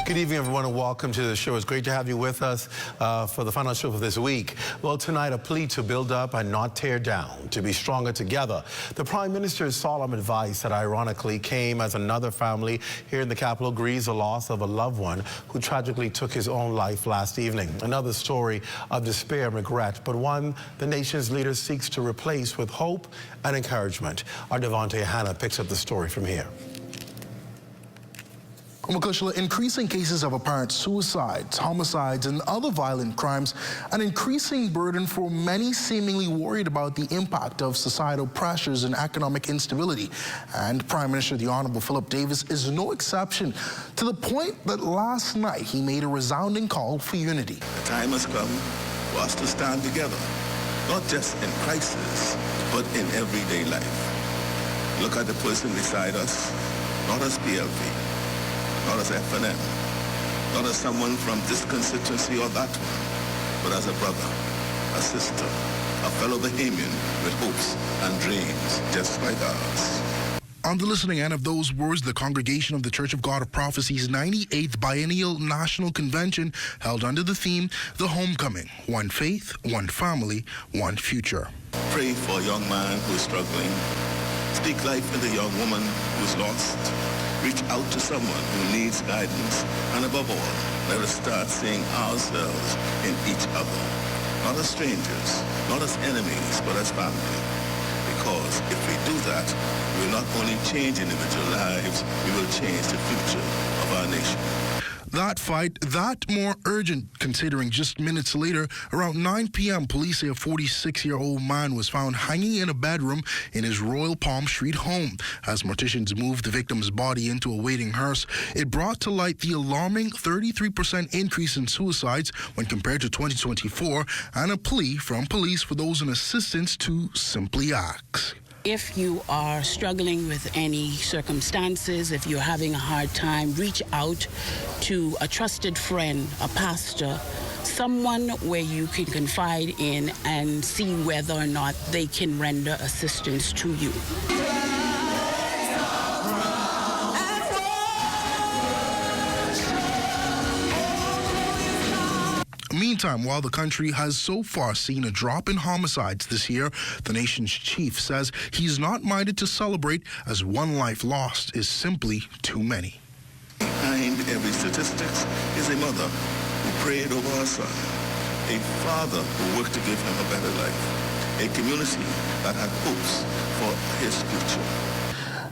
Good evening, everyone, and welcome to the show. It's great to have you with us for the final show for this week. Well, tonight, a plea to build up and not tear down, to be stronger together. The Prime Minister's solemn advice that ironically came as another family here in the capital grieves the loss of a loved one who tragically took his own life last evening. Another story of despair and regret, but one the nation's leader seeks to replace with hope and encouragement. Our Devontae Hannah picks up the story from here. Increasing cases of apparent suicides, homicides, and other violent crimes, an increasing burden for many seemingly worried about the impact of societal pressures and economic instability. And Prime Minister the Honorable Philip Davis is no exception, to the point that last night he made a resounding call for unity. The time has come for us to stand together, not just in crisis, but in everyday life. Look at the person beside us, not as PLP, not as FNM, not as someone from this constituency or that one, but as a brother, a sister, a fellow Bahamian with hopes and dreams just like ours. On the listening end of those words, the Congregation of the Church of God of Prophecy's 98th Biennial National Convention held under the theme, The Homecoming, One Faith, One Family, One Future. Pray for a young man who is struggling. Speak life in the young woman who is lost. Reach out to someone who needs guidance. And above all, let us start seeing ourselves in each other. Not as strangers, not as enemies, but as family. Because if we do that, we will not only change individual lives, we will change the future of our nation. That fight, that more urgent, considering just minutes later, around 9 p.m., police say a 46-year-old man was found hanging in a bedroom in his Royal Palm Street home. As morticians moved the victim's body into a waiting hearse, it brought to light the alarming 33% increase in suicides when compared to 2024, and a plea from police for those in assistance to simply act. If you are struggling with any circumstances, if you're having a hard time, reach out to a trusted friend, a pastor, someone where you can confide in and see whether or not they can render assistance to you. Meantime, while the country has so far seen a drop in homicides this year, the nation's chief says he's not minded to celebrate, as one life lost is simply too many. Behind every statistic is a mother who prayed over her son, a father who worked to give him a better life, a community that had hopes for his future.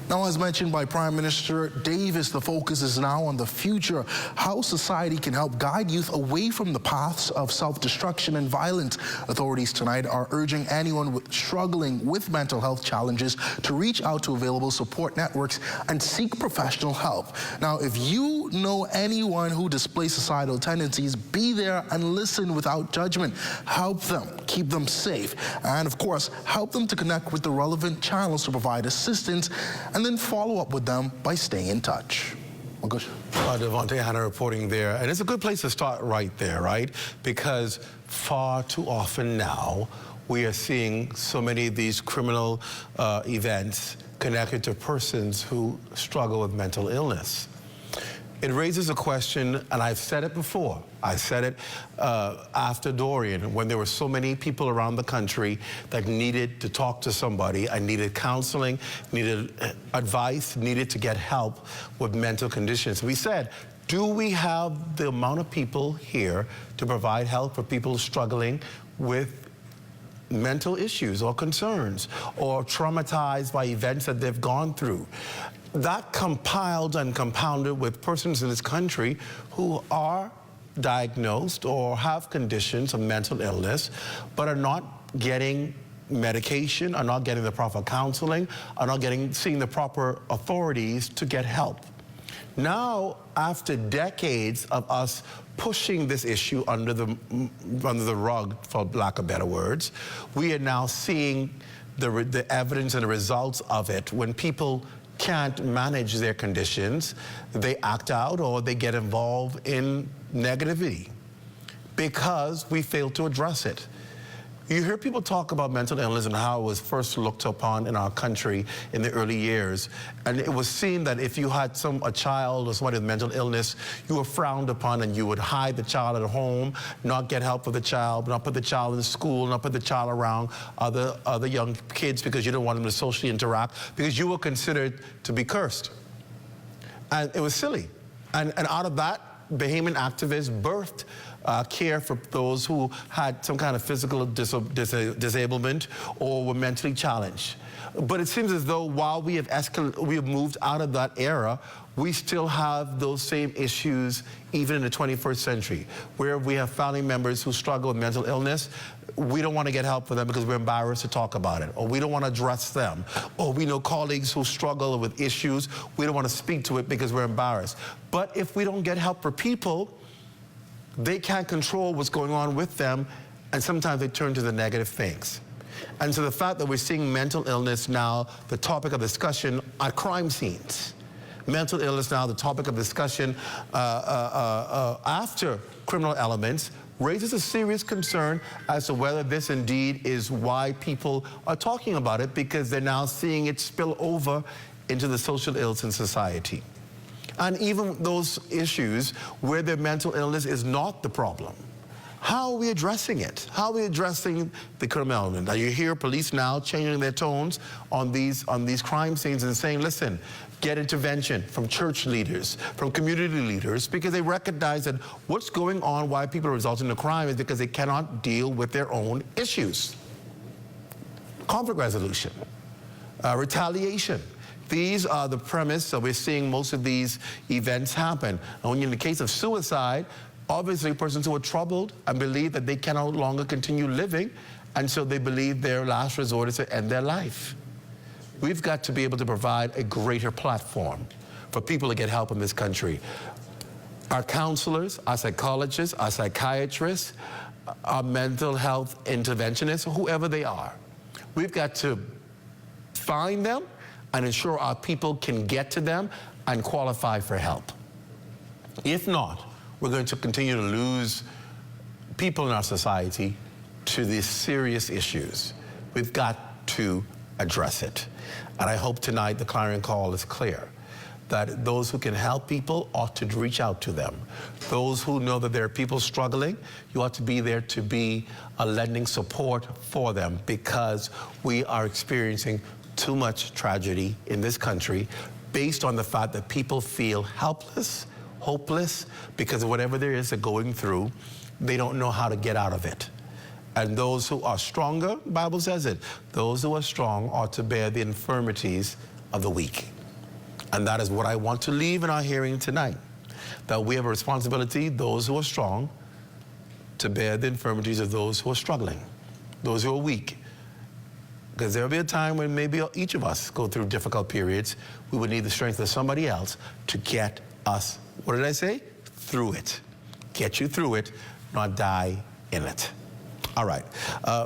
Now, as mentioned by Prime Minister Davis, the focus is now on the future, how society can help guide youth away from the paths of self-destruction and violence. Authorities tonight are urging anyone struggling with mental health challenges to reach out to available support networks and seek professional help. Now, if you know anyone who displays suicidal tendencies, be there and listen without judgment. Help them, keep them safe, and of course, help them to connect with the relevant channels to provide assistance, and then follow up with them by staying in touch. Devontae Hannah reporting there, and it's a good place to start right there, right? Because far too often now, we are seeing so many of these criminal events connected to persons who struggle with mental illness. It raises a question, and I've said it before. I said it after Dorian, when there were so many people around the country that needed to talk to somebody and needed counseling, needed advice, needed to get help with mental conditions. We said, do we have the amount of people here to provide help for people struggling with mental issues or concerns or traumatized by events that they've gone through? That compiled and compounded with persons in this country who are diagnosed or have conditions of mental illness, but are not getting medication, are not getting the proper counseling, are not seeing the proper authorities to get help. Now, after decades of us pushing this issue under the rug, for lack of better words, we are now seeing the evidence and the results of it. When people can't manage their conditions, they act out or they get involved in negativity because we fail to address it. You hear people talk about mental illness and how it was first looked upon in our country in the early years. And it was seen that if you had a child or somebody with mental illness, you were frowned upon and you would hide the child at home, not get help for the child, not put the child in school, not put the child around other young kids because you didn't want them to socially interact, because you were considered to be cursed. And it was silly. And out of that, Bahamian activists birthed care for those who had some kind of physical disablement or were mentally challenged. But it seems as though while we have moved out of that era, we still have those same issues even in the 21st century, where we have family members who struggle with mental illness. We don't want to get help for them because we're embarrassed to talk about it, or we don't want to address them, or we know colleagues who struggle with issues. We don't want to speak to it because we're embarrassed. But if we don't get help for people, they can't control what's going on with them, and sometimes they turn to the negative things. And so the fact that we're seeing mental illness now the topic of discussion at crime scenes, mental illness now the topic of discussion after criminal elements, raises a serious concern as to whether this indeed is why people are talking about it, because they're now seeing it spill over into the social ills in society. And even those issues where their mental illness is not the problem, how are we addressing it? How are we addressing the criminal element? Now you hear police now changing their tones on these crime scenes and saying, listen, get intervention from church leaders, from community leaders, because they recognize that what's going on, why people are resulting in crime, is because they cannot deal with their own issues. Conflict resolution, retaliation. These are the premise that we're seeing most of these events happen. And in the case of suicide, obviously persons who are troubled and believe that they can no longer continue living, and so they believe their last resort is to end their life. We've got to be able to provide a greater platform for people to get help in this country. Our counselors, our psychologists, our psychiatrists, our mental health interventionists, whoever they are, we've got to find them and ensure our people can get to them and qualify for help. If not, we're going to continue to lose people in our society to these serious issues. We've got to address it. And I hope tonight the clarion call is clear, that those who can help people ought to reach out to them. Those who know that there are people struggling, you ought to be there to be a lending support for them, because we are experiencing too much tragedy in this country based on the fact that people feel helpless, hopeless, because of whatever there is they're going through, they don't know how to get out of it. And those who are stronger, the Bible says it, those who are strong ought to bear the infirmities of the weak. And that is what I want to leave in our hearing tonight, that we have a responsibility, those who are strong, to bear the infirmities of those who are struggling, those who are weak. Because there will be a time when maybe each of us go through difficult periods. We would need the strength of somebody else to get us, what did I say? Through it. Get you through it, not die in it. All right,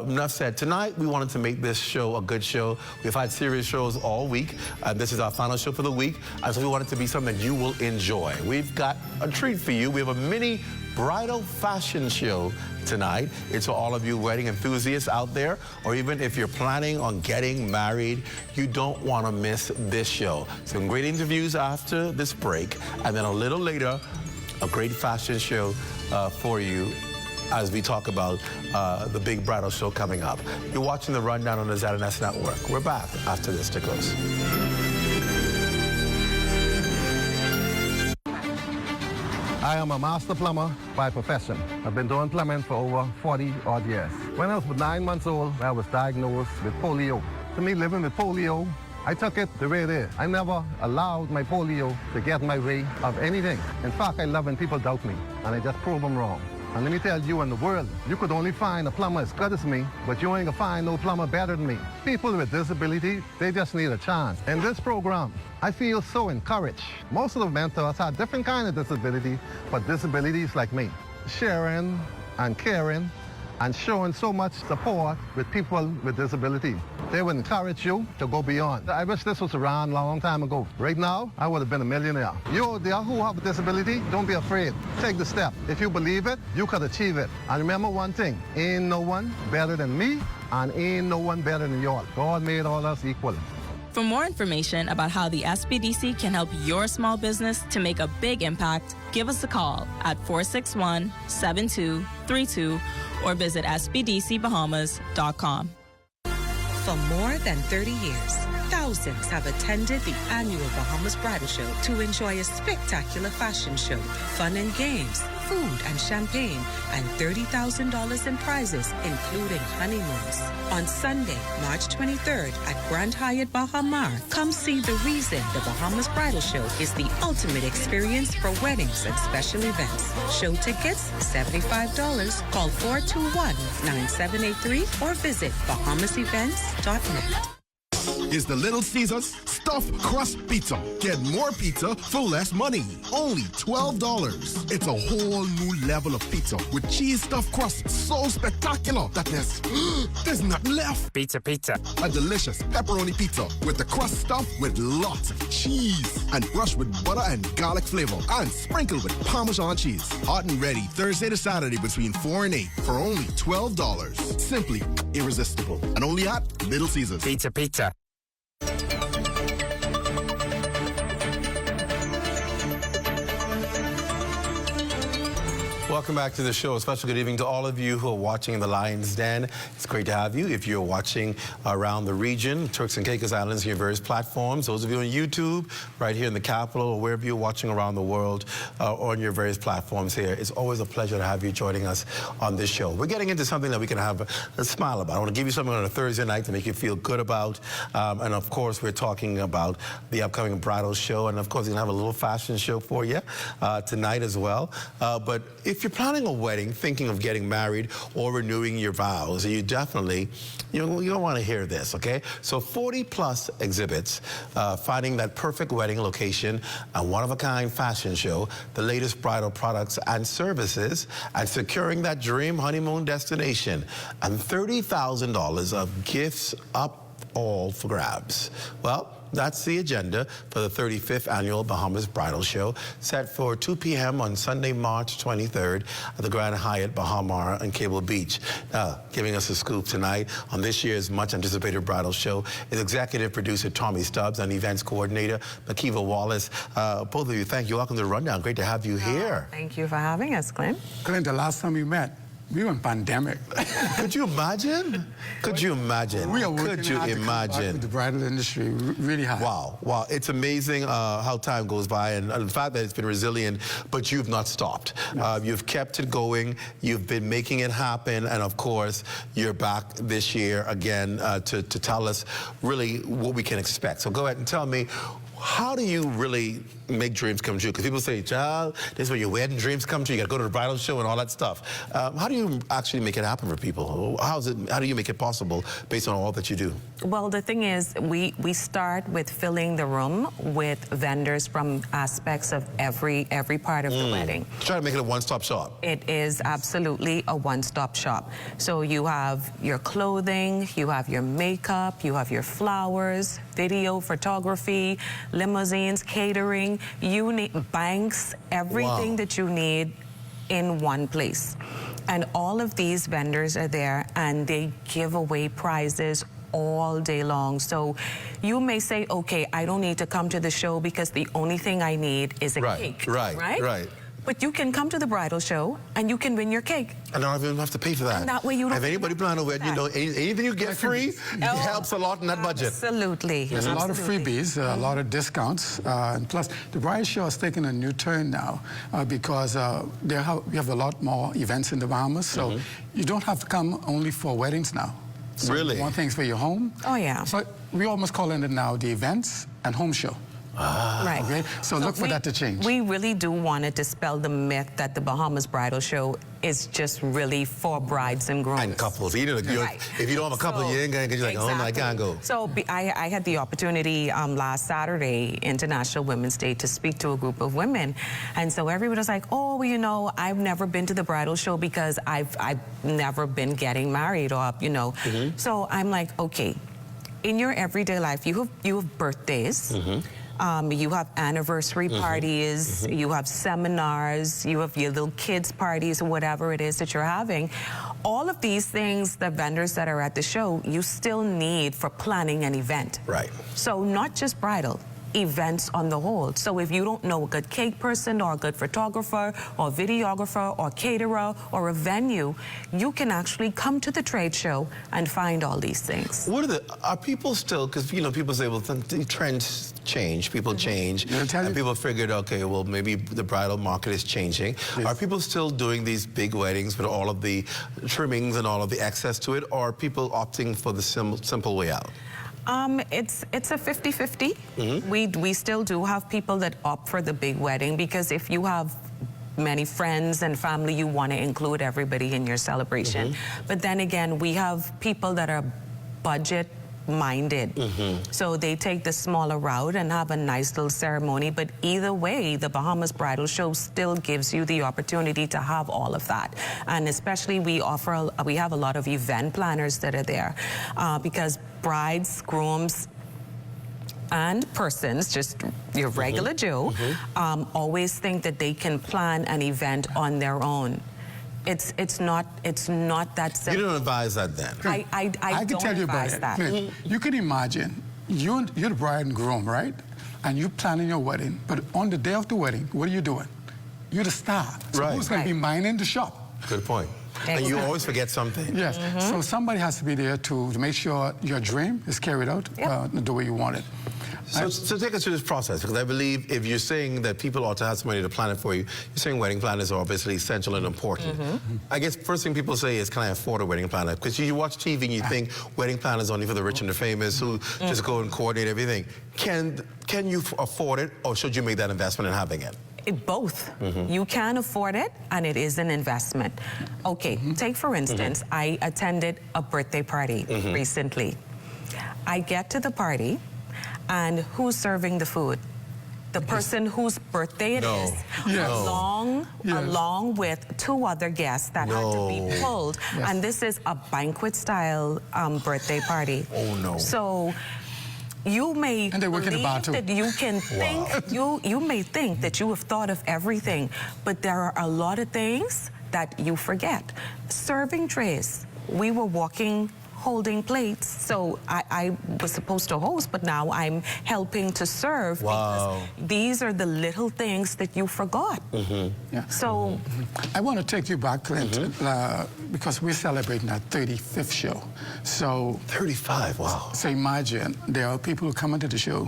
enough said. Tonight, we wanted to make this show a good show. We've had serious shows all week. This is our final show for the week. So we want it to be something that you will enjoy. We've got a treat for you. We have a mini bridal fashion show tonight. It's for all of you wedding enthusiasts out there, or even if you're planning on getting married, you don't want to miss this show. Some great interviews after this break, and then a little later, a great fashion show for you as we talk about the big bridal show coming up. You're watching The Rundown on the ZNS Network. We're back after this. Stick close. I am a master plumber by profession. I've been doing plumbing for over 40 odd years. When I was 9 months old, I was diagnosed with polio. To me, living with polio, I took it the way it is. I never allowed my polio to get in my way of anything. In fact, I love when people doubt me, and I just prove them wrong. And let me tell you, in the world, you could only find a plumber as good as me, but you ain't gonna find no plumber better than me. People with disability, they just need a chance. In this program, I feel so encouraged. Most of the mentors have different kind of disability, but disabilities like me. Sharing and caring and showing so much support with people with disability. They would encourage you to go beyond. I wish this was around a long time ago. Right now, I would have been a millionaire. You out there who have a disability, don't be afraid. Take the step. If you believe it, you could achieve it. And remember one thing, ain't no one better than me, and ain't no one better than y'all. God made all us equal. For more information about how the SBDC can help your small business to make a big impact, give us a call at 461-7232 or visit sbdcbahamas.com. For more than 30 years, thousands have attended the annual Bahamas Bridal Show to enjoy a spectacular fashion show, fun and games, food and champagne, and $30,000 in prizes, including honeymoons. On Sunday, March 23rd at Grand Hyatt Baha Mar, come see the reason the Bahamas Bridal Show is the ultimate experience for weddings and special events. Show tickets, $75. Call 421-9783 or visit bahamasevents.net. Is the Little Caesars Stuffed Crust Pizza. Get more pizza for less money. Only $12. It's a whole new level of pizza with cheese stuffed crust so spectacular that there's nothing left. Pizza. A delicious pepperoni pizza with the crust stuffed with lots of cheese and brushed with butter and garlic flavor and sprinkled with Parmesan cheese. Hot and ready Thursday to Saturday between 4 and 8 for only $12. Simply irresistible. And only at Little Caesars. Pizza. Welcome back to the show. A special good evening to all of you who are watching the Lion's Den. It's great to have you. If you're watching around the region, Turks and Caicos Islands, your various platforms, those of you on YouTube, right here in the capital, or wherever you're watching around the world, or on your various platforms here, it's always a pleasure to have you joining us on this show. We're getting into something that we can have a smile about. I want to give you something on a Thursday night to make you feel good about. And of course, we're talking about the upcoming bridal show. And of course, we're going to have a little fashion show for you tonight as well. But if you're planning a wedding, thinking of getting married or renewing your vows, you definitely, you don't want to hear this, okay? So 40+ exhibits, finding that perfect wedding location, a one-of-a-kind fashion show, the latest bridal products and services, and securing that dream honeymoon destination, and $30,000 of gifts up all for grabs. Well, that's the agenda for the 35th Annual Bahamas Bridal Show, set for 2 p.m. on Sunday, March 23rd at the Grand Hyatt Baha Mar in Cable Beach. Giving us a scoop tonight on this year's much-anticipated bridal show is executive producer Tommy Stubbs and events coordinator Makiva Wallace. Both of you, thank you. Welcome to the Rundown. Great to have you here. Thank you for having us, Clint. Clint, the last time we met, we were in pandemic. Could you imagine? Could you imagine? We are working Could you hard to come back imagine? with the bridal industry, really hard. Wow. It's amazing how time goes by and the fact that it's been resilient, but you've not stopped. No. You've kept it going. You've been making it happen. And of course, you're back this year again to tell us really what we can expect. So go ahead and tell me, how do you really make dreams come true? Because people say, child, this is where your wedding dreams come true. You got to go to the bridal show and all that stuff. How do you actually make it happen for people? How do you make it possible based on all that you do? Well, the thing is, we start with filling the room with vendors from aspects of every part of the wedding. Try to make it a one-stop shop. It is absolutely a one-stop shop. So you have your clothing, you have your makeup, you have your flowers, video, photography, limousines, catering, you need banks, everything that you need in one place. And all of these vendors are there and they give away prizes all day long. So you may say, okay, I don't need to come to the show because the only thing I need is a cake. Right. But you can come to the bridal show and you can win your cake. And I don't even have to pay for that. And that way you don't have anybody plan a wedding, anything you get free, it helps a lot in that budget. Absolutely. There's a lot of freebies, a lot of discounts, and plus the bridal show has taken a new turn now because we have a lot more events in the Bahamas, so you don't have to come only for weddings now. So really? One thing's for your home. Oh, yeah. So we almost call it now the events and home show. Right. Okay? So look for that to change. We really do want to dispel the myth that the Bahamas Bridal Show is just really for brides and grooms. And couples. You know, if you don't have a couple, you ain't going to, you're like, oh, no, I can't go. So I had the opportunity last Saturday, International Women's Day, to speak to a group of women. And so everybody was like, oh, well, you know, I've never been to the bridal show because I've never been getting married, or, you know. So I'm like, okay, in your everyday life, you have birthdays. You have anniversary parties, you have seminars, you have your little kids' parties, or whatever it is that you're having. All of these things, the vendors that are at the show, you still need for planning an event. Right. So not just bridal, events on the whole. So if you don't know a good cake person or a good photographer or videographer or caterer or a venue, you can actually come to the trade show and find all these things. Are people still, because, you know, people say, well, the trends change, people change, and people figured, okay, well, maybe the bridal market is changing. Are people still doing these big weddings with all of the trimmings and all of the access to it, or are people opting for the simple way out? It's a 50-50. We still do have people that opt for the big wedding, because if you have many friends and family, you want to include everybody in your celebration. But then again, we have people that are budget-minded. So they take the smaller route and have a nice little ceremony. But either way, the Bahamas Bridal Show still gives you the opportunity to have all of that. And especially we have a lot of event planners that are there, because brides, grooms, and persons, just your regular Joe, always think that they can plan an event on their own. It's not that simple. You don't advise that then? I can tell you about it. You can imagine, you're the bride and groom, right? And you're planning your wedding, but on the day of the wedding, what are you doing? You're the star. So who's going to be minding the shop? Good point. And you always forget something. Yes. So somebody has to be there to make sure your dream is carried out the way you want it. So take us through this process, because I believe if you're saying that people ought to have somebody to plan it for you, you're saying wedding planners are obviously essential and important. I guess first thing people say is, can I afford a wedding planner? Because you watch TV and you think wedding planners only for the rich and the famous who just go and coordinate everything. Can you afford it, or should you make that investment in having it? Both. You can afford it, and it is an investment. Okay, take for instance, I attended a birthday party recently. I get to the party, and who's serving the food? The person whose birthday it is, along with 2 other guests that had to be pulled. And this is a banquet-style birthday party. Oh, no. So you may believe that you can think, you may think that you have thought of everything, but there are a lot of things that you forget. Serving trays. We were walking, holding plates, so I was supposed to host, but now I'm helping to serve, because these are the little things that you forgot. So I want to take you back, Clint, because we're celebrating our 35th show. So 35, wow. So imagine there are people who come into the show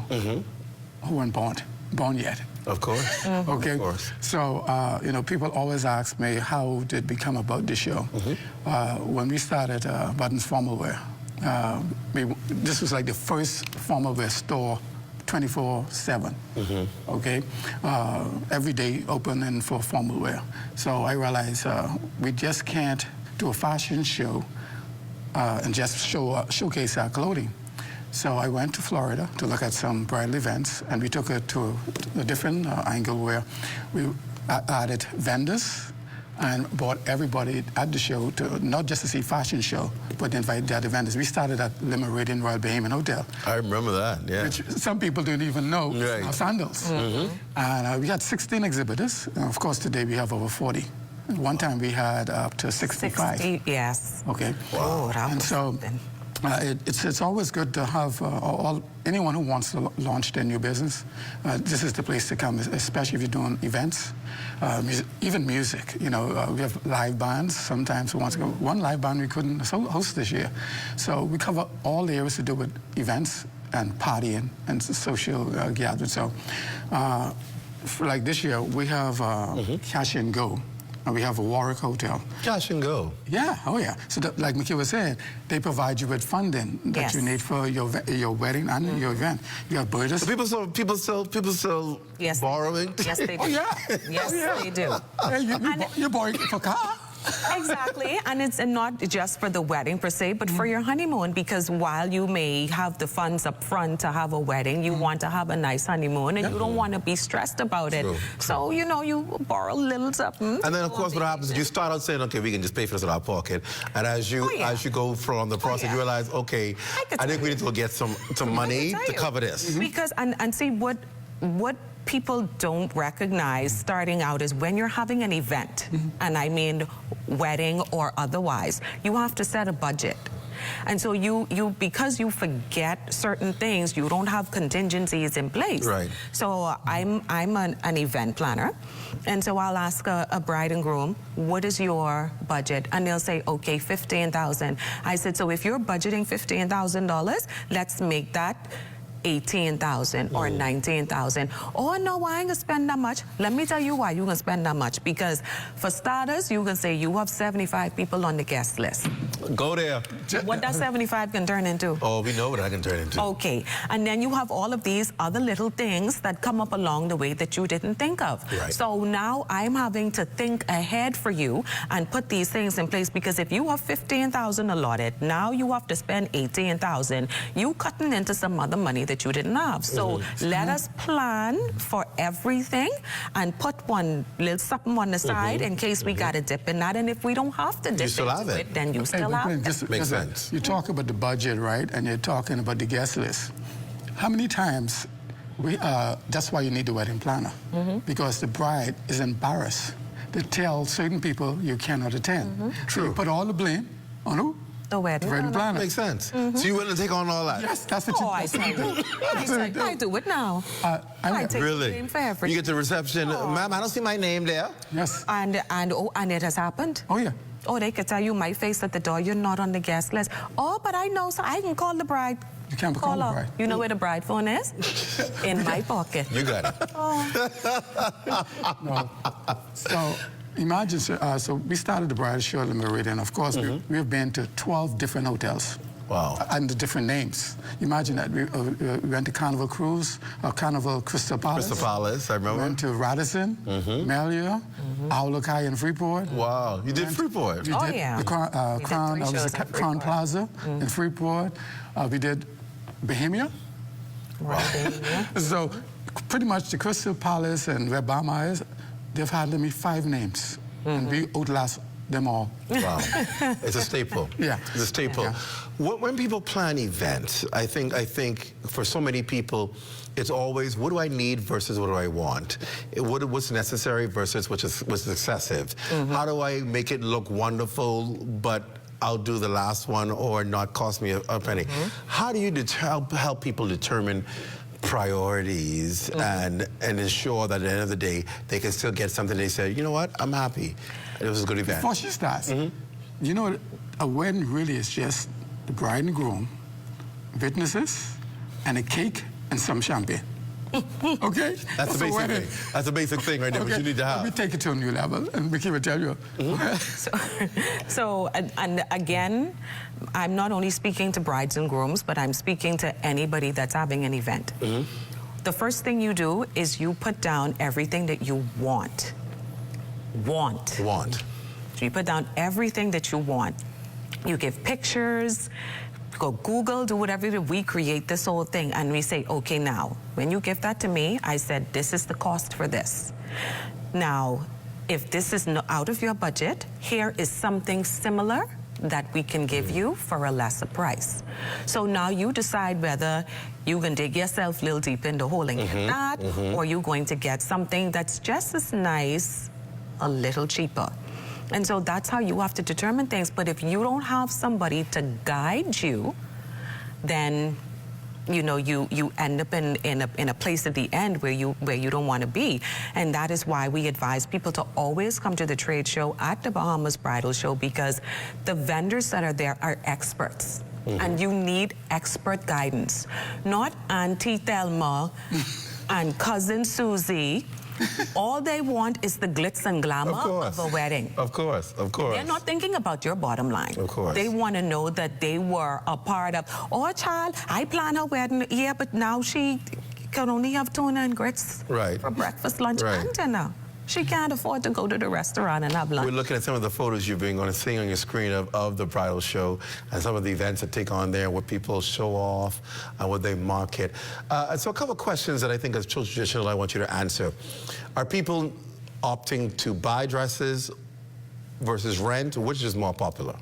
who weren't born yet. Of course. Okay. Of course. So, you know, people always ask me, how did we come about the show? When we started Buttons Formal Wear, this was like the first formal wear store 24/7. Okay. Every day open and for formal wear. So I realized we just can't do a fashion show and just showcase our clothing. So I went to Florida to look at some bridal events, and we took it to a different angle where we added vendors and brought everybody at the show to not just to see fashion show, but invite the other vendors. We started at Le Méridien Royal Bahamian Hotel. I remember that, yeah. Which some people didn't even know our sandals. And we had 16 exhibitors. And of course, today we have over 40. One time we had up to 65. 60, yes. Okay. Wow. And so it's always good to have anyone who wants to launch their new business. This is the place to come, especially if you're doing events, even music. You know, we have live bands sometimes who want to go. One live band we couldn't host this year. So we cover all the areas to do with events and partying and social gatherings. So like this year, we have Cash and Go. and we have a Warwick Hotel. Cash and go. Yeah, oh yeah. So like Mickey was saying, they provide you with funding that you need for your wedding and your event. You have burgers. So people still Yes, borrowing? Yes, they do. Oh yeah. Yes, they do. Hey, you're borrowing for a car. Exactly, and it's not just for the wedding per se, but for your honeymoon, because while you may have the funds up front to have a wedding, you want to have a nice honeymoon, and you don't want to be stressed about it. So, you know, you borrow a little something. And then, of course, what happens is you start out saying, okay, we can just pay for this in our pocket. And as you go from the process, you realize, okay, I think we need to get some money to cover this. Because, and see, what people don't recognize starting out is when you're having an event, and I mean wedding or otherwise, you have to set a budget. And so because you forget certain things, you don't have contingencies in place. Right. So I'm an event planner, and so I'll ask a bride and groom, what is your budget? And they'll say, okay, $15,000. I said, so if you're budgeting $15,000, let's make that $18,000 or $19,000. Oh no, I ain't gonna spend that much. Let me tell you why you're gonna spend that much. Because for starters, you can say you have 75 people on the guest list. Go there. What that 75 can turn into? Oh, we know what that can turn into. Okay, and then you have all of these other little things that come up along the way that you didn't think of. Right. So now I'm having to think ahead for you and put these things in place, because if you have $15,000 allotted, now you have to spend $18,000. You cutting into some other money that you didn't have. So let us plan for everything and put one little something on the side in case we got to dip in that. And if we don't have to dip into it, then you still have it. Makes sense. You talk about the budget, right? And you're talking about the guest list. How many times that's why you need the wedding planner, because the bride is embarrassed to tell certain people you cannot attend. True. So you put all the blame on who? The wedding planner. Makes sense. So you willing to take on all that? Yes, that's what I do it now. I take really? the blame for everything. You get to reception, ma'am, I don't see my name there. Yes. And it has happened. Oh yeah. Oh, they could tell you my face at the door, you're not on the guest list. Oh, but I know, so I can call the bride. You can't call the bride. You know where the bride phone is? In my pocket. You got it. No. So imagine, so we started the bridal show in Meridian. Of course, we've been to 12 different hotels. Wow. And different names. Imagine that. We went to Carnival Cruise, Carnival Crystal Palace. Crystal Palace, I remember. Went to Radisson, Melia, Aulukai in Freeport. Wow, you did Freeport? We did the Crown Plaza in Freeport. We did Bohemia. Wow. So pretty much the Crystal Palace and where Bama is, they've had me 5 names. And we outlast them all. Wow. It's a staple. Yeah. It's a staple. Yeah. When people plan events, I think for so many people, it's always, what do I need versus what do I want? What's necessary versus what's excessive? How do I make it look wonderful, but I'll do the last one or not cost me a penny? How do you help people determine priorities and ensure that at the end of the day, they can still get something they say, you know what, I'm happy. It was a good event. Before she starts, you know, a wedding really is just the bride and groom, witnesses, and a cake and some champagne. Okay? That's the basic thing. That's the basic thing right there, what you need to have. Let me take it to a new level, and Mickey will tell you. So, and again, I'm not only speaking to brides and grooms, but I'm speaking to anybody that's having an event. The first thing you do is you put down everything that you want. So you put down everything that you want. You give pictures, go Google, do whatever. We create this whole thing and we say, okay, now, when you give that to me, I said, this is the cost for this. Now, if this is out of your budget, here is something similar that we can give you for a lesser price. So now you decide whether you can dig yourself a little deep in the hole and get that, or you're going to get something that's just as nice, a little cheaper. And so that's how you have to determine things. But if you don't have somebody to guide you, then you know you end up in a place at the end where you don't want to be. And that is why we advise people to always come to the trade show at the Bahamas Bridal Show, because the vendors that are there are experts. And you need expert guidance, not Auntie Thelma and Cousin Susie All they want is the glitz and glamour of a wedding. Of course, of course. They're not thinking about your bottom line. Of course. They want to know that they were a part of, oh, child, I planned her wedding, yeah, but now she can only have tuna and grits for breakfast, lunch, and dinner. She can't afford to go to the restaurant and have lunch. We're looking at some of the photos you've been going to see on your screen of the bridal show and some of the events that take on there, what people show off and what they market. So a couple of questions that I think as children's traditional I want you to answer. Are people opting to buy dresses versus rent? Which is more popular?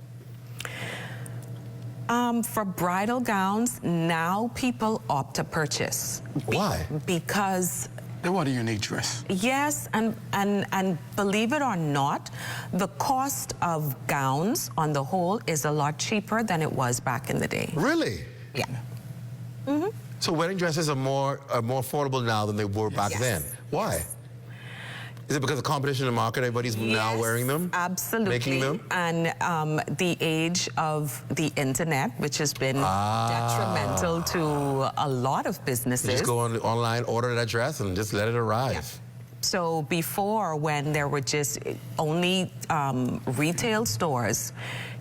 For bridal gowns, now people opt to purchase. Why? Because they want a unique dress. Yes, and believe it or not, the cost of gowns on the whole is a lot cheaper than it was back in the day. Really? Yeah. So wedding dresses are more affordable now than they were back then. Why? Yes. Is it because of competition in the market? Everybody's now wearing them? Absolutely. Making them? And the age of the internet, which has been detrimental to a lot of businesses. You just go online, order that dress, and just let it arrive. Yeah. So before, when there were just only retail stores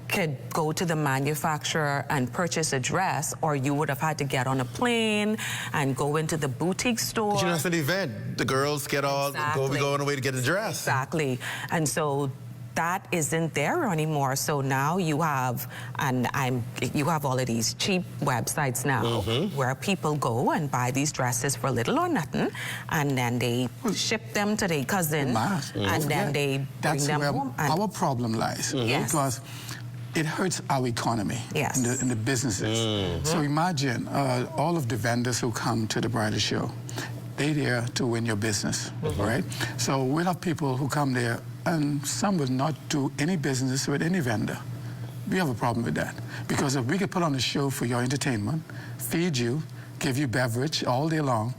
could go to the manufacturer and purchase a dress, or you would have had to get on a plane and go into the boutique store. But you know, it's an event. The girls get all, be going away to get a dress. Exactly. And so that isn't there anymore. So now you have, you have all of these cheap websites now where people go and buy these dresses for little or nothing, and then they ship them to their cousin, and then they bring them home. That's where our problem lies. Because it hurts our economy in the businesses. So imagine all of the vendors who come to the bridal show, they're there to win your business, right? So we'll have people who come there and some will not do any business with any vendor. We have a problem with that. Because if we could put on a show for your entertainment, feed you, give you beverage all day long,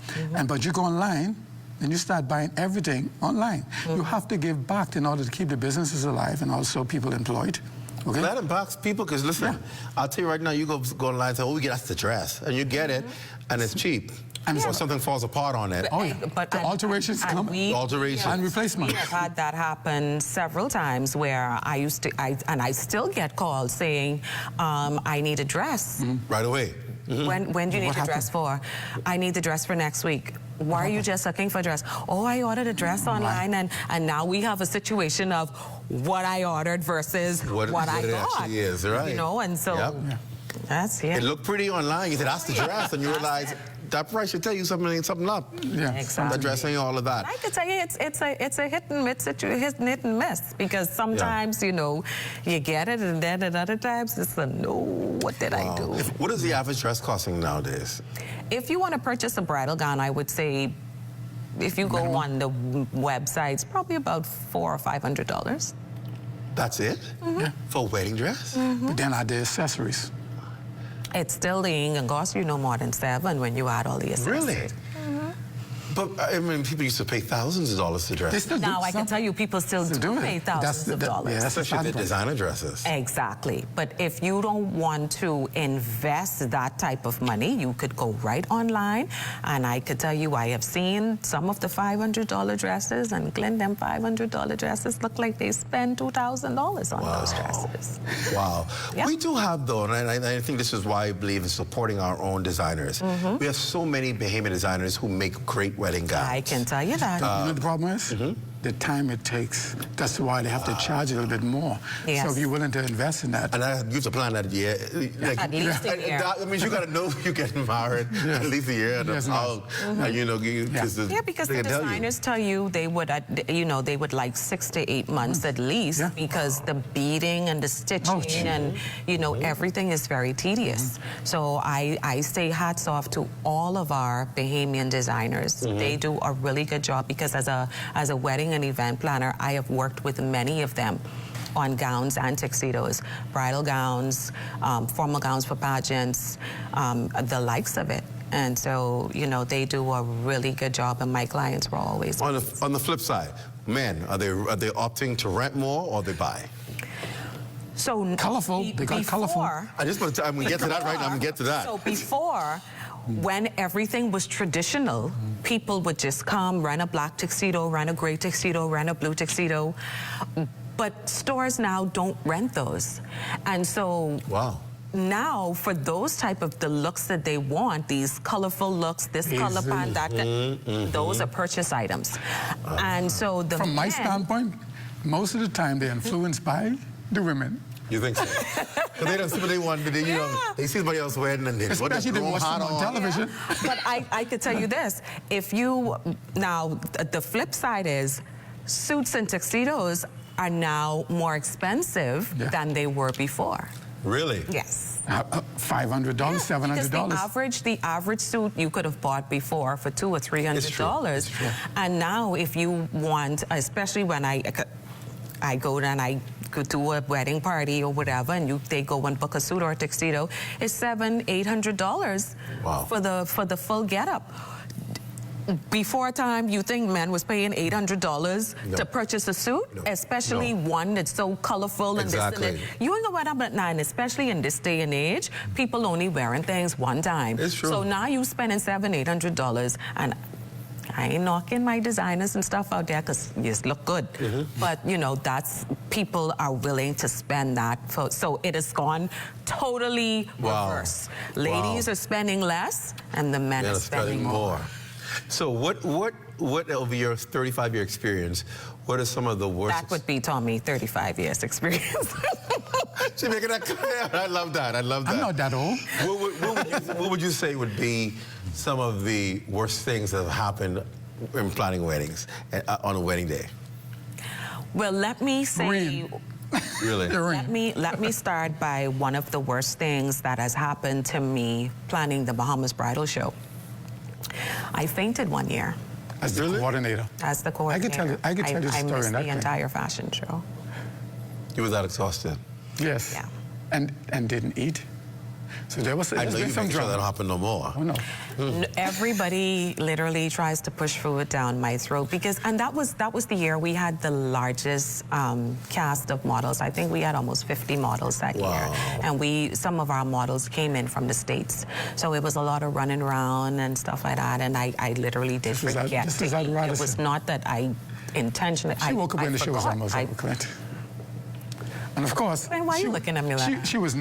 but you go online, and you start buying everything online. You have to give back in order to keep the businesses alive and also people employed. Okay. Let them box people, because listen, I'll tell you right now, you go online and say, oh, that's the dress, and you get it, and it's cheap. And so something falls apart on it. But the alterations come. Alterations. And replacement. We have had that happen several times where I still get calls saying, I need a dress. Right away. When do you need the dress for? I need the dress for next week. Why are you just looking for a dress? Oh, I ordered a dress online, and now we have a situation of what I ordered versus what I got. It actually is, right? You know, and so that's It looked pretty online. You said, that's the dress, and you realize that price should tell you something up. Yeah, exactly. The dressing, all of that. I could tell you it's a hit and miss, because sometimes you know you get it, and then at other times it's a no. What did I do? What is the average dress costing nowadays? If you want to purchase a bridal gown, I would say, if you go on the websites, probably about $400 or $500. That's it? For a wedding dress? But then are the accessories. It's still ain't gonna cost you no more than $7 when you add all the accessories. Really? But, I mean, people used to pay thousands of dollars to dress. Now, I can tell you, people still do pay thousands of dollars. Yeah, especially the designer dresses. Exactly. But if you don't want to invest that type of money, you could go right online. And I could tell you, I have seen some of the $500 dresses, and Clint, them $500 dresses look like they spend $2,000 on those dresses. Wow. We do have, though, and I think this is why I believe in supporting our own designers. We have so many Bahamian designers who make great wedding gowns. I can tell you that. You know the problem is? The time it takes. That's why they have to charge a little bit more. Yes. So if you're willing to invest in that. And you have to plan that year. At least a year. That means you got to know you're getting married at least a year. And you know, because the designers tell you they would, they would like 6 to 8 months at least, because the beading and the stitching and, everything is very tedious. So I say hats off to all of our Bahamian designers. They do a really good job, because as a wedding and event planner, I have worked with many of them on gowns and tuxedos, bridal gowns, formal gowns for pageants, the likes of it. And so, they do a really good job, and my clients were always... On the flip side, men, are they opting to rent more or they buy? So colorful. They got colorful. I just want to. I'm gonna get to that right now. I'm gonna get to that. So before, when everything was traditional, people would just come, rent a black tuxedo, rent a gray tuxedo, rent a blue tuxedo. But stores now don't rent those. And so now for those type of the looks that they want, these colorful looks, this color band, that, those are purchase items. And so from my standpoint, most of the time they're influenced by the women. You think so? But they don't see what they want, but they, you know, they see somebody else wearing and they especially they watch them on television. Yeah. But I could tell you this, if you, now the flip side is suits and tuxedos are now more expensive than they were before. Really? Yes. $500, $700. The average suit you could have bought before for $200 or $300, and now if you want, especially when I go and I go to a wedding party or whatever, and they go and book a suit or a tuxedo, it's $700, $800 for the full getup. Before time, you think men was paying $800 to purchase a suit, especially one that's so colorful and this and that. You ain't gonna wear that now, and especially in this day and age, people only wearing things one time. It's true. So now you spending $700, $800, and I ain't knocking my designers and stuff out there because you just look good. But, you know, that's, people are willing to spend that. So it has gone totally reverse. Ladies are spending less and the men are spending more. So what over your 35-year experience, what are some of the worst? That would be Tommy, 35 years experience. She's making that clear. I love that. I love that. I'm not that old. What would you say would be some of the worst things that have happened in planning weddings on a wedding day? Well, let me say... Really? Let me start by one of the worst things that has happened to me planning the Bahamas Bridal Show. I fainted one year. As the coordinator? As the coordinator. I could tell you the story. I missed the entire fashion show. You were that exhausted? Yes. Yeah. And didn't eat. So there was I know you some make sure that don't happen no more. Oh, no. Everybody literally tries to push food down my throat because, and that was the year we had the largest cast of models. I think we had almost 50 models that year, and some of our models came in from the States. So it was a lot of running around and stuff like that, and I literally did forget to eat. It was not that I intentionally. She woke up when the show was almost over, Clint. And of course, why are you looking at me like that? She was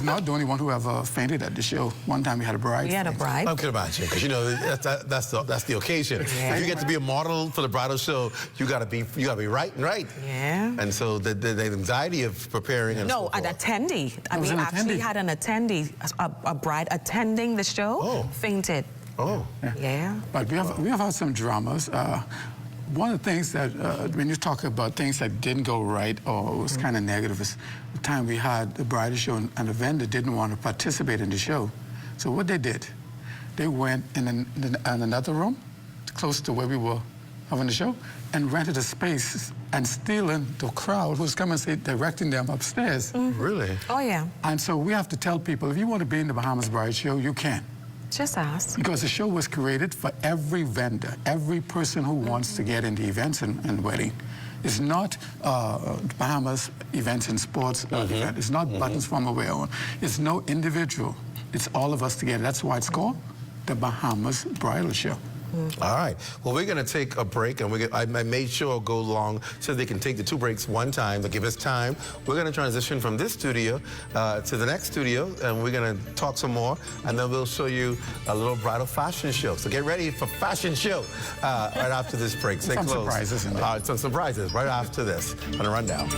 not the only one who ever fainted at the show. One time we had a bride. We had a bride. I can imagine, because you know that's the occasion. Yeah. If you get to be a model for the bridal show, you gotta be right and right. Yeah. And so the anxiety of preparing. And an attendee. We actually had an attendee, a bride attending the show, fainted. Oh. Yeah. But we have had some dramas. One of the things that, when you talk about things that didn't go right or was kind of negative, is the time we had the bridal show and the vendor didn't want to participate in the show. So what they did, they went in another room, close to where we were having the show, and rented a space and stealing the crowd who's coming and directing them upstairs. Really? Oh, yeah. And so we have to tell people, if you want to be in the Bahamas Bride Show, you can. Just ask. Because the show was created for every vendor, every person who wants to get into events and wedding. It's not Bahamas events and sports event. It's not Buttons from Away On. It's no individual. It's all of us together. That's why it's called the Bahamas Bridal Show. All right. Well, we're going to take a break, and I made sure I'll go long so they can take the 2 breaks one time to give us time. We're going to transition from this studio to the next studio, and we're going to talk some more, and then we'll show you a little bridal fashion show. So get ready for fashion show right after this break. Stay close. Surprises in there. Some surprises right after this on the rundown.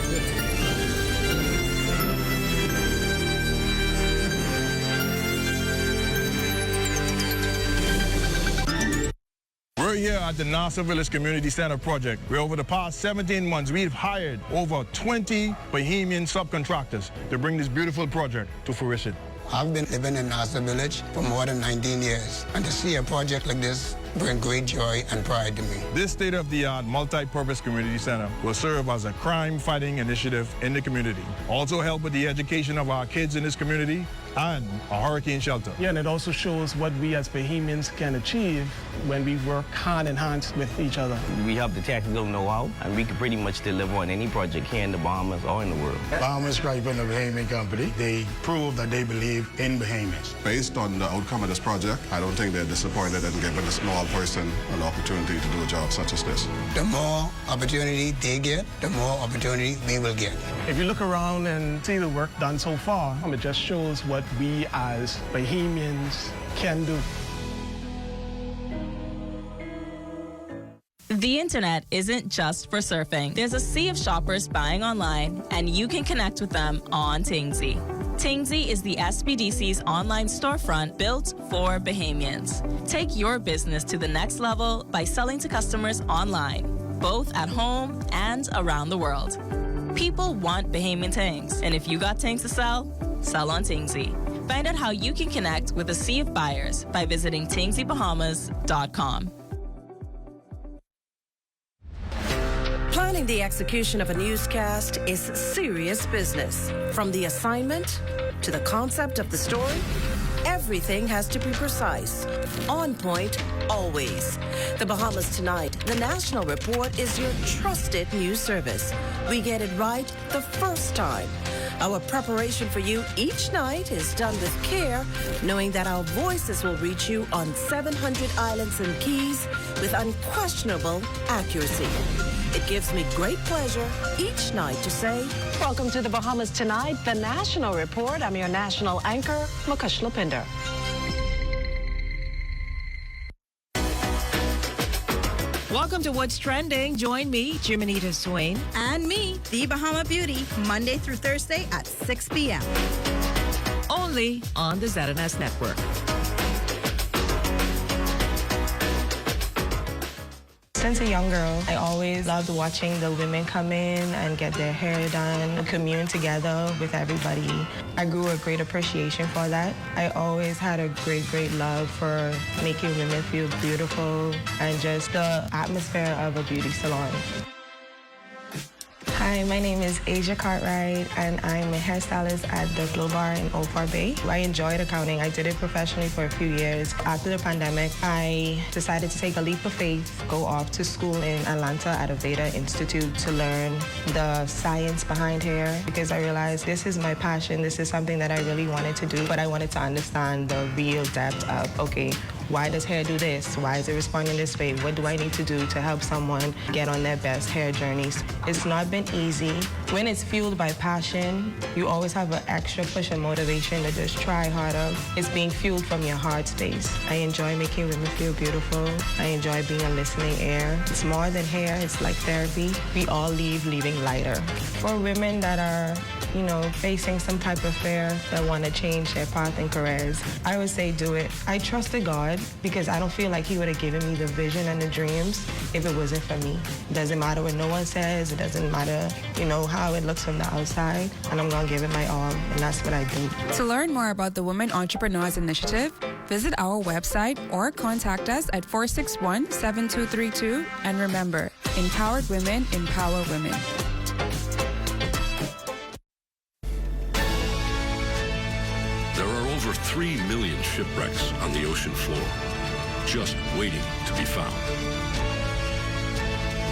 We're here at the Nassau Village Community Center project, where over the past 17 months, we've hired over 20 Bahamian subcontractors to bring this beautiful project to fruition. I've been living in Nassau Village for more than 19 years, and to see a project like this bring great joy and pride to me. This state-of-the-art multi-purpose community center will serve as a crime-fighting initiative in the community. Also help with the education of our kids in this community and a hurricane shelter. Yeah, and it also shows what we as Bahamians can achieve when we work hand in hand with each other. We have the technical know-how, and we can pretty much deliver on any project here in the Bahamas or in the world. Bahamas Stripe and the Bahamian Company, they prove that they believe in Bahamians. Based on the outcome of this project, I don't think they're disappointed in giving a small person an opportunity to do a job such as this. The more opportunity they get, the more opportunity we will get. If you look around and see the work done so far, it just shows what we as Bahamians can do. The internet isn't just for surfing. There's a sea of shoppers buying online, and you can connect with them on Tingsy. Tingsy is the SBDC's online storefront built for Bahamians. Take your business to the next level by selling to customers online, both at home and around the world. People want Bahamian things, and if you got things to sell, sell on Tingsy. Find out how you can connect with a sea of buyers by visiting TingsyBahamas.com. Planning the execution of a newscast is serious business. From the assignment to the concept of the story, everything has to be precise, on point, always. The Bahamas Tonight, the National Report, is your trusted news service. We get it right the first time. Our preparation for you each night is done with care, knowing that our voices will reach you on 700 islands and keys with unquestionable accuracy. It gives me great pleasure each night to say, welcome to the Bahamas Tonight, the National Report. I'm your national anchor, Mukesh Lopinder. Welcome to What's Trending. Join me, Jiminita Swain. And me, the Bahama Beauty, Monday through Thursday at 6 p.m. Only on the ZNS Network. Since a young girl, I always loved watching the women come in and get their hair done, commune together with everybody. I grew a great appreciation for that. I always had a great love for making women feel beautiful and just the atmosphere of a beauty salon. Hi, my name is Asia Cartwright, and I'm a hairstylist at the Glow Bar in Old Fort Bay. I enjoyed accounting. I did it professionally for a few years. After the pandemic, I decided to take a leap of faith, go off to school in Atlanta at Aveda Institute to learn the science behind hair, because I realized this is my passion. This is something that I really wanted to do, but I wanted to understand the real depth of, okay, why does hair do this? Why is it responding this way? What do I need to do to help someone get on their best hair journeys? It's not been easy. When it's fueled by passion, you always have an extra push and motivation to just try harder. It's being fueled from your heart space. I enjoy making women feel beautiful. I enjoy being a listening ear. It's more than hair, it's like therapy. We all leaving lighter. For women that are, facing some type of fear, that want to change their path and careers, I would say do it. I trusted God because I don't feel like he would have given me the vision and the dreams if it wasn't for me. It doesn't matter what no one says. It doesn't matter, how it looks from the outside. And I'm going to give it my all, and that's what I do. To learn more about the Women Entrepreneurs Initiative, visit our website or contact us at 461-7232. And remember, empowered women empower women. There are over 3 million shipwrecks on the ocean floor, just waiting to be found.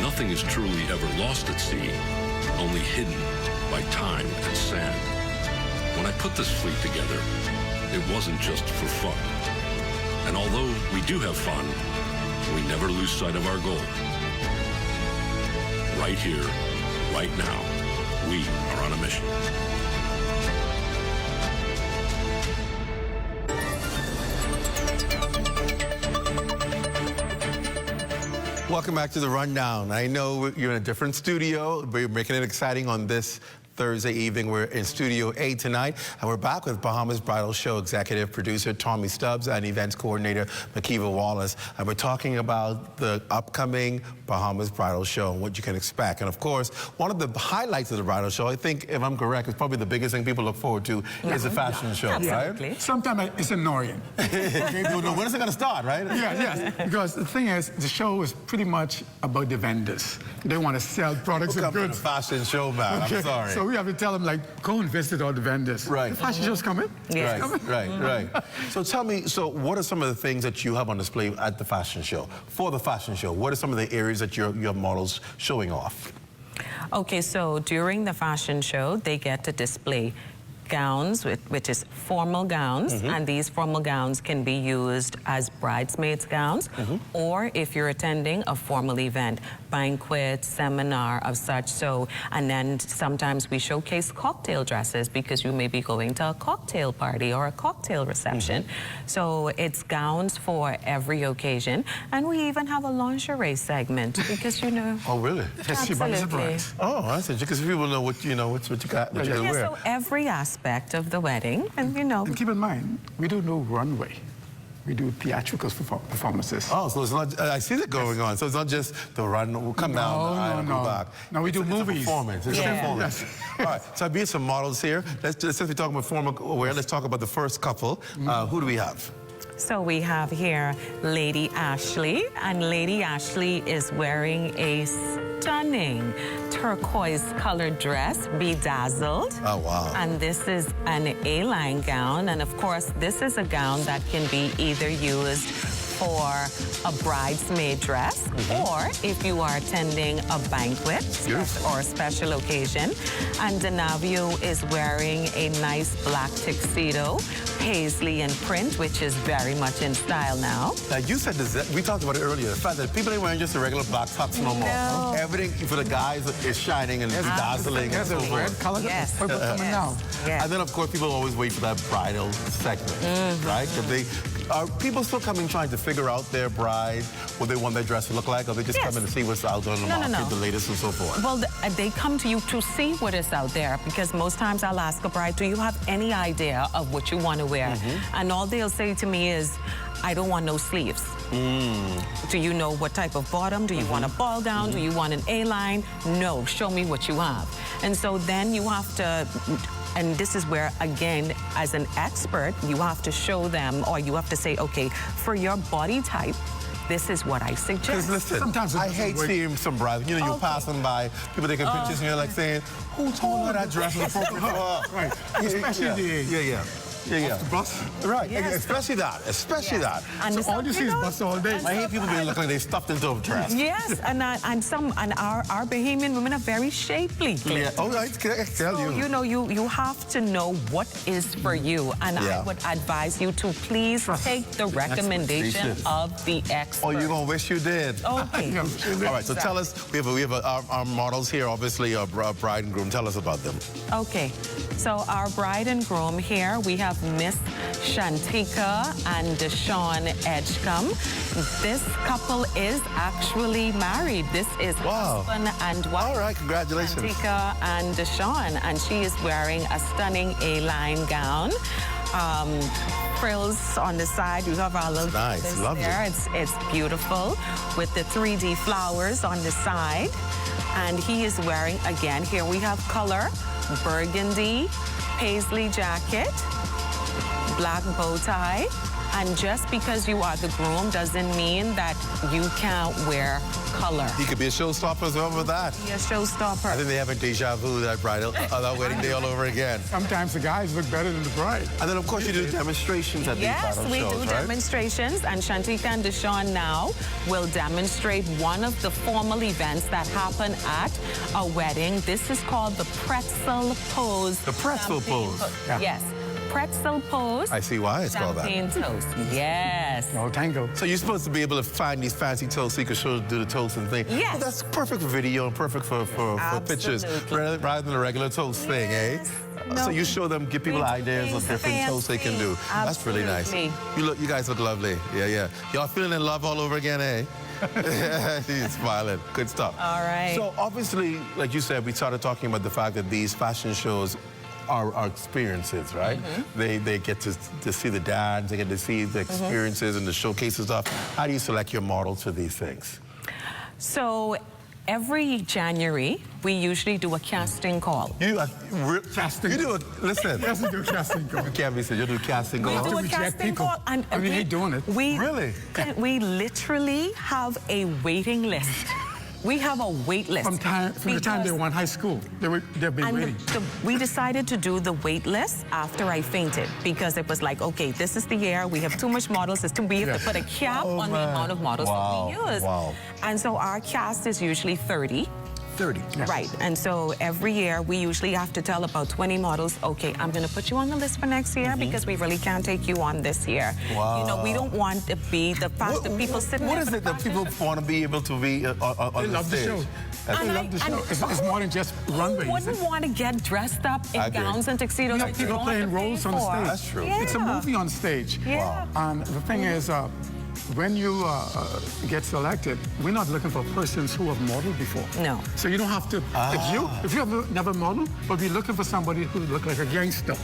Nothing is truly ever lost at sea, only hidden by time and sand. When I put this fleet together, it wasn't just for fun. And although we do have fun, we never lose sight of our goal. Right here, right now, we are on a mission. Welcome back to The Rundown. I know you're in a different studio, but you're making it exciting on this Thursday evening. We're in Studio A tonight, and we're back with Bahamas Bridal Show executive producer Tommy Stubbs and events coordinator Makiva Wallace. And we're talking about the upcoming Bahamas Bridal Show and what you can expect. And of course, one of the highlights of the bridal show, I think, if I'm correct, is probably the biggest thing people look forward to is the fashion show, Absolutely. right? Sometimes it's annoying. Okay, when is it going to start, right? Yes, because the thing is, the show is pretty much about the vendors. They want to sell products and goods. To the fashion show, man. Okay. I'm sorry. So we have to tell them, like, go and visit all the vendors. Right. The fashion show's coming. Yes. It's coming. Right. So tell me, so what are some of the things that you have on display at the fashion show? For the fashion show, what are some of the areas that your models showing off? Okay, so during the fashion show, they get to display gowns, which is formal gowns, and these formal gowns can be used as bridesmaids gowns, or if you're attending a formal event, banquet, seminar of such. So, and then sometimes we showcase cocktail dresses because you may be going to a cocktail party or a cocktail reception. So it's gowns for every occasion, and we even have a lingerie segment because, you know. Oh, really? Absolutely. Oh, that's it. Because people know what you got, what you can wear. So every aspect of the wedding, and you know. And keep in mind, we don't do runway. We do theatrical performances. Oh, so it's not, I see that going on. So it's not just the run, we'll come down the aisle and go back. No, we do movies. It's a performance. It's a performance. All right, so I have some models here. Since we're talking about formal wear, let's talk about the first couple. Who do we have? So we have here Lady Ashley, and Lady Ashley is wearing a stunning turquoise-colored dress, bedazzled. Oh, wow. And this is an A-line gown, and of course, this is a gown that can be either used for a bridesmaid dress, or if you are attending a banquet or a special occasion. And Denavio is wearing a nice black tuxedo, paisley and print, which is very much in style now. Now, you said this, we talked about it earlier, the fact that people ain't wearing just a regular black tux no more. No. Everything for the guys is shining and dazzling and so forth. Color, yes. coming now. Yes. And then, of course, people always wait for that bridal segment, right? Are people still coming trying to figure out their bride, what they want their dress to look like, or they just come in to see what's out on the market, the latest and so forth? Well, they come to you to see what is out there, because most times I'll ask a bride, do you have any idea of what you want to wear? And all they'll say to me is, I don't want no sleeves. Do you know what type of bottom? Do you want a ball gown? Do you want an A-line? No, show me what you have. And so then you have to, and this is where, again, as an expert, you have to show them, or you have to say, okay, for your body type, this is what I suggest. Because listen, sometimes I hate seeing some brides. You know, you're passing by, people taking pictures, and you're like saying, who told her that dress was appropriate for her? Right, especially Yeah. Off the bus. Right, Yes. especially that. And so all you see is bus all day. I hate people being looking like they stuffed into a dress. Yes, and our Bahamian women are very shapely. Yeah. Oh, I can tell you. You know, you have to know what is for you, and I would advise you to please take the recommendation of the expert. Oh, you're gonna wish you did. Okay. All right. So tell us, we have our models here. Obviously, our bride and groom. Tell us about them. Okay. So our bride and groom here, we have Miss Shantika and Deshaun Edgecombe. This couple is actually married. This is husband and wife. All right, congratulations. Shantika and Deshaun, and she is wearing a stunning A-line gown. Frills on the side. You have our little nice, lovely. there. It's beautiful with the 3D flowers on the side. And he is wearing, again, here we have color, burgundy, paisley jacket, black bow tie. And just because you are the groom doesn't mean that you can't wear color. He could be a showstopper as well with that. Be a showstopper. I think they have a deja vu that bridal, that wedding day all over again. Sometimes the guys look better than the bride. And then, of course, you do demonstrations at these bridal shows, Yes, we do demonstrations, and Shantika and Deshaun now will demonstrate one of the formal events that happen at a wedding. This is called the pretzel pose. The pretzel pose? Yes. Pretzel pose. I see why it's called that. Champagne toast. Yes. No tango. So you're supposed to be able to find these fancy toasts so you can do the toast and thing. Yes. Well, that's perfect for video and perfect for pictures rather than a regular toast thing, eh? No. So you show them, give people ideas of different toasts they can do. Absolutely. That's really nice. You guys look lovely. Yeah. Y'all feeling in love all over again, eh? She's smiling. Good stuff. All right. So obviously, like you said, we started talking about the fact that these fashion shows are experiences, right? They get to see the dance, they get to see the experiences and the showcases stuff. How do you select your models for these things? So every January, we usually do a casting call. Casting? You do a, listen. Yes, we do a casting call. You can't be said, you do casting call. We do a casting call. And I mean, hate doing it. Really? We literally have a waiting list. We have a wait list. From the time they were in high school, they've been waiting. We decided to do the wait list after I fainted because it was like, okay, this is the year. We have too much models. We have to put a cap on the amount of models that we use. Wow. And so our cast is usually 30. 30. Yes. Right. And so every year we usually have to tell about 20 models, okay, I'm going to put you on the list for next year because we really can't take you on this year. Wow. You know, we don't want to be the people sitting there. What is it that people want to be able to be on the stage? They love the show. It's more than just runway. Who wouldn't want to get dressed up in gowns and tuxedos? You have people playing roles on the stage. That's true. It's a movie on stage. Yeah. And the thing is, when you get selected, we're not looking for persons who have modeled before. No. So you don't have to, if you have never modeled, but we're looking for somebody who look like a gangster.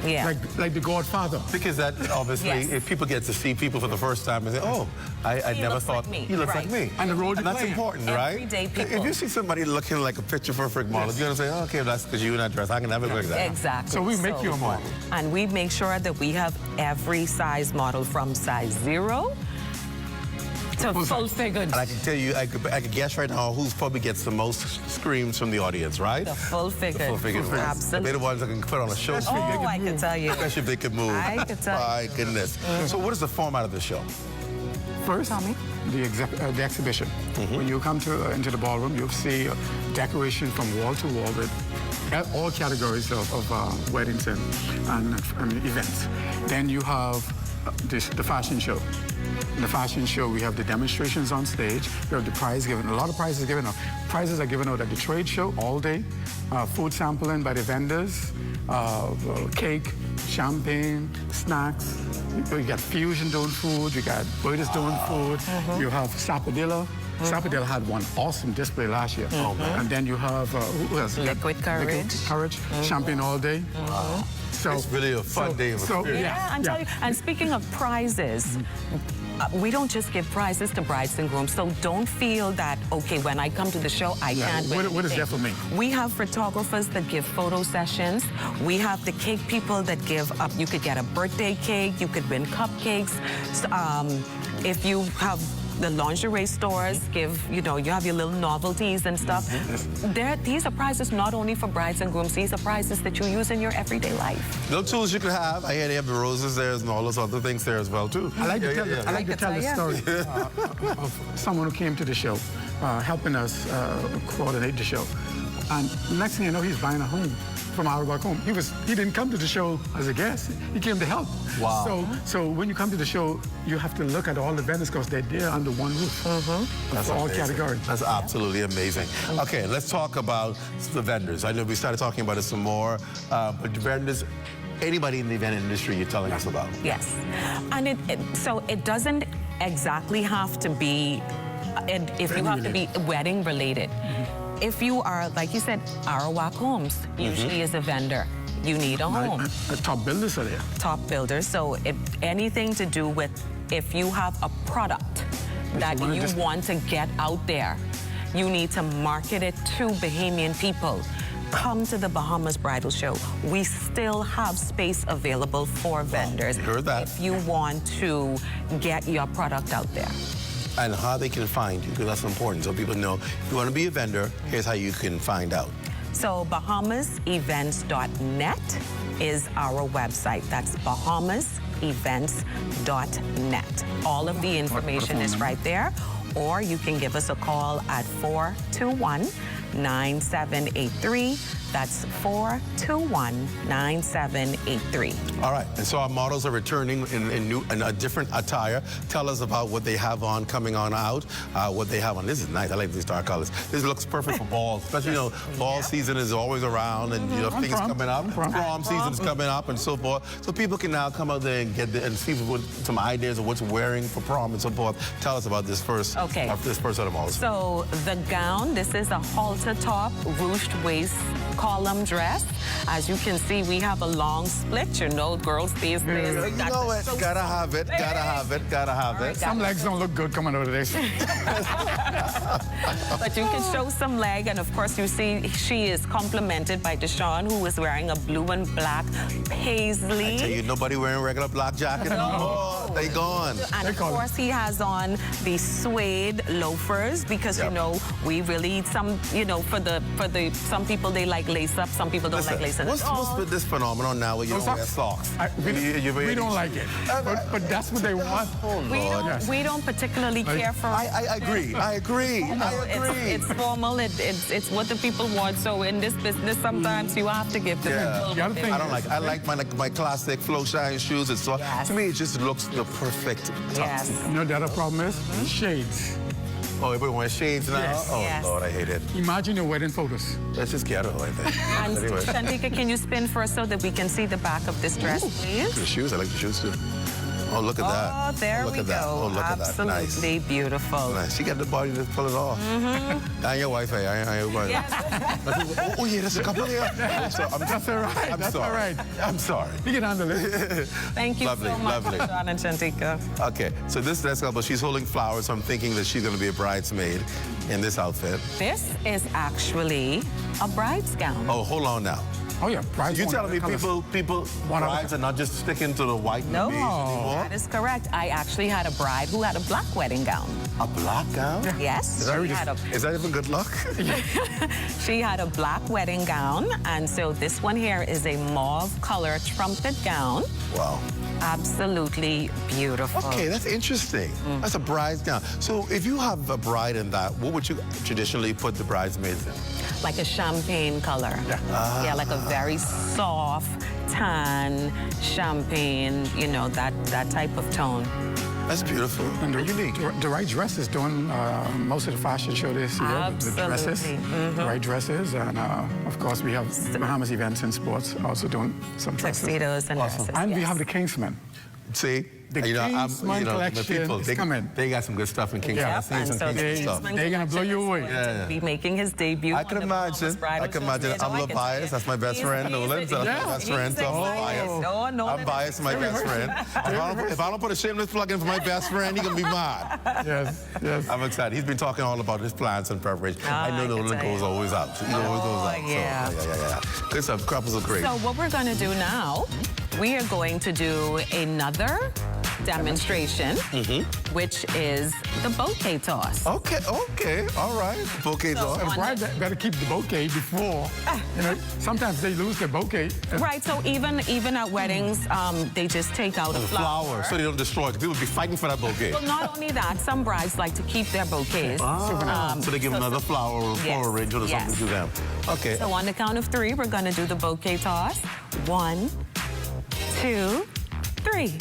Yeah. Like the Godfather. Because that, obviously, if people get to see people for the first time and say, oh, I never thought he looks like me. And the role that's important, right? Everyday people. If you see somebody looking like a picture-perfect model, you're going to say, oh, okay, that's because you're not dressed. I can never look like that. Exactly. So we make you a model. And we make sure that we have every size model from size 0 to full figured. And I can tell you, I could guess right now who probably gets the most screams from the audience, right? The full figured. The full figured. Absolutely. They're the ones that can put on a show. Oh, I can tell you. Especially if they could move. I can tell you. My goodness. So what is the format of the show? First, the exhibition. When you come into the ballroom, you'll see decoration from wall to wall with all categories of weddings and events. Then you have the fashion show. In the fashion show, we have the demonstrations on stage. We have the prize given. A lot of prizes given out. Prizes are given out at the trade show all day. Food sampling by the vendors. Cake, champagne, snacks. You got Fusion doing food. You got British doing food. You have Sapodilla. Sapodilla had one awesome display last year. And then you have who else? Liquid Courage. Liquid Courage. Champagne all day. So it's really a fun day of experience. Yeah, I'm telling you. And speaking of prizes, we don't just give prizes to brides and grooms, so don't feel that, okay, when I come to the show, I can't win. What is that for me? We have photographers that give photo sessions. We have the cake people that give up. You could get a birthday cake. You could win cupcakes. If you have the lingerie stores, you have your little novelties and stuff. These are prizes not only for brides and grooms, these are prizes that you use in your everyday life. Little tools you could have. I hear they have the roses there and all those other things there as well, too. I like to tell the story of someone who came to the show, helping us coordinate the show. And next thing you know, he's buying a home from out back home. He didn't come to the show as a guest. He came to help. Wow. So when you come to the show, you have to look at all the vendors because they're there under one roof. That's all amazing. categories. That's absolutely amazing. Okay, let's talk about the vendors. I know we started talking about it some more, but vendors, anybody in the event industry you're telling us about. Yes. And so it doesn't exactly have to be, if you have to be wedding related. If you are, like you said, Arawak Homes usually is a vendor. You need a home. Top builders are there. Top builders. So if anything to do with, if you have a product that you want to get out there, you need to market it to Bahamian people. Come to the Bahamas Bridal Show. We still have space available for vendors. Heard that. If you want to get your product out there. And how they can find you, because that's important. So people know, if you want to be a vendor, here's how you can find out. So bahamasevents.net is our website. That's bahamasevents.net. All of the information is right there. Or you can give us a call at 421-9783. That's 421-9783. All right, and so our models are returning in a different attire. Tell us about what they have on coming on out, what they have on. This is nice. I like these dark colors. This looks perfect for balls, especially, you know, ball season is always around, and you know, things coming up. Prom season is coming up and so forth. So people can now come out there and get and see some ideas of what's wearing for prom and so forth. Tell us about this first, this first set of models. So the gown, this is a halter top, ruched waist column dress. As you can see, we have a long split. You know, girls these days. You know it. Gotta have it. Gotta have it. Gotta have it. Some legs don't look good coming out of this. But you can show some leg, and of course you see she is complemented by Deshaun, who is wearing a blue and black paisley. I tell you, nobody wearing regular black jacket anymore. They gone. And of course he has on the suede loafers because you know we really some some people they like lace up, some people don't like lace up. What's with this phenomenon now where you don't wear socks? We don't like it, but that's what they want. We don't particularly care for. I agree. I agree. It's formal. It's what the people want. So in this business, sometimes you have to give them. I don't like. I like my classic flow shine shoes. It's so to me it just looks the perfect top. You know the other problem is shades. Oh, everyone wears shades now? Yes. Oh, Yes. Lord, I hate it. Imagine your wedding photos. That's just ghetto, I think. And Anyway. Shantika, can you spin for us so that we can see the back of this dress, please? The shoes, I like the shoes too. Oh, look at that. Oh, there look we at that. go. Oh, look Absolutely at that. Nice. beautiful. Nice. She got the body to pull it off. And your wife, I your wife. Oh, yeah, that's a couple here. That's all right. I'm That's sorry. all right. I'm sorry. You can handle it. Thank you Lovely, so much, lovely. Deshaun and Shantika. Okay, so this next couple, she's holding flowers, so I'm thinking that she's going to be a bridesmaid in this outfit. This is actually a bride's gown. Oh, hold on now. Oh yeah, brides. You telling me brides are not just sticking to the white and No, beige anymore? that is correct. I actually had a bride who had a black wedding gown. A black gown? Yes. Is that even good luck? She had a black wedding gown, and so this one here is a mauve color trumpet gown. Wow. Absolutely beautiful. Okay, that's interesting. That's a bride's gown. So if you have a bride in that, what would you traditionally put the bridesmaids in? Like a champagne color. Yeah, like a very soft, tan, champagne, you know, that type of tone. That's beautiful. And the right dresses doing most of the fashion show this year. Absolutely. The dresses, the right dresses, and of course we have Bahamas Events and Sports also doing some dresses. Tuxedos and dresses. And we have the Kingsmen. See? The Kingsman collection is coming. They got some good stuff in Kingsman. Yeah, I've seen some Kingsman stuff. They're going to blow you away. Yeah. Be making his debut. I can imagine. I can imagine. I'm a little biased. That's my best friend, Nolan. That's my best friend, so I'm biased. I'm biased to my best friend. If I don't put a shameless plug in for my best friend, he's going to be mad. Yes, yes. I'm excited. He's been talking all about his plans and preparation. I know Nolan goes always out. He always goes out. Yeah. So, yeah. Good stuff. Couples are great. So what we're going to do now, we are going to do another demonstration, which is the bouquet toss. Okay, all right. Bouquet toss. The bride better keep the bouquet before. You know, sometimes they lose their bouquet. Right, so even at weddings, they just take out a flower. So they don't destroy it. People be fighting for that bouquet. Well, not only that, some brides like to keep their bouquets. So they give another flower or floral arrangement or something to them. Okay. So on the count of 3, we're going to do the bouquet toss. 1, 2, 3.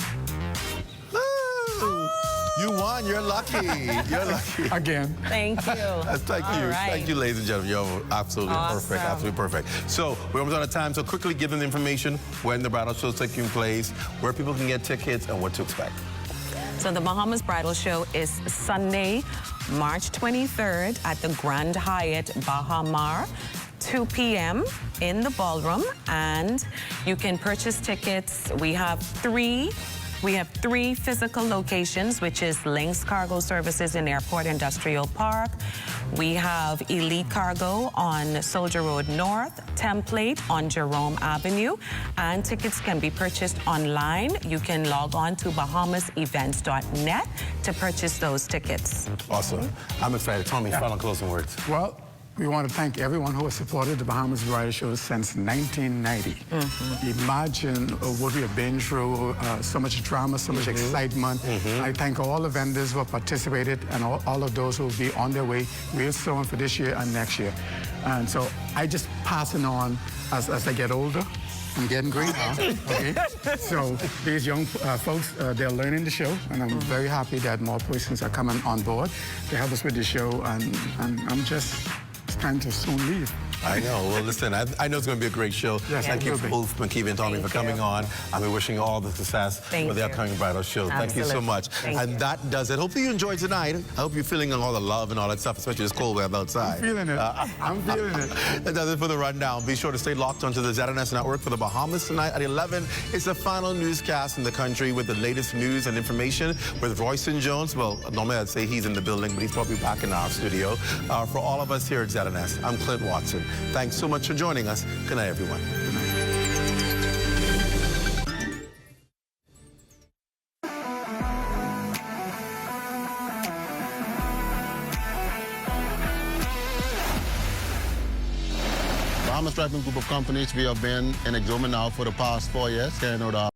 You won. You're lucky. You're lucky. Again. Thank you. Thank you. Right. Thank you, ladies and gentlemen. You're absolutely perfect. Absolutely perfect. So we're almost out of time. So quickly give them the information when the bridal show is taking place, where people can get tickets, and what to expect. So the Bahamas Bridal Show is Sunday, March 23rd at the Grand Hyatt Baha Mar. 2 p.m. in the ballroom, and you can purchase tickets. We have three physical locations, which is Lynx Cargo Services in Airport Industrial Park. We have Elite Cargo on Soldier Road North, Template on Jerome Avenue, and tickets can be purchased online. You can log on to bahamasevents.net to purchase those tickets. Awesome. I'm excited. Tell me, final closing words. Well, We want to thank everyone who has supported the Bahamas Bridal Show since 1990. Imagine what we have been through, so much drama, so much excitement. I thank all the vendors who have participated and all of those who will be on their way real soon for this year and next year. And so I just pass it on as I get older. I'm getting great now, okay? So these young folks, they're learning the show, and I'm very happy that more persons are coming on board to help us with the show, and I'm just, it's time to soon leave. I know. Well, listen, I know it's going to be a great show. Yes, Thank you both, McKeeve and Tommy, for coming on. And we're wishing you all the success with the upcoming bridal show. Thank you so much. And that does it. Hopefully you enjoyed tonight. I hope you're feeling all the love and all that stuff, especially this cold weather outside. I'm feeling it. I'm feeling it. That does it for the rundown. Be sure to stay locked onto the ZNS Network for the Bahamas tonight at 11. It's the final newscast in the country with the latest news and information with Royston Jones. Well, normally I'd say he's in the building, but he's probably back in our studio. For all of us here at ZNS, I'm Clint Watson. Thanks so much for joining us. Good night, everyone. Good night. Bahamas Striking Group of Companies, we have been in Exuma now for the past 4 years, carrying out our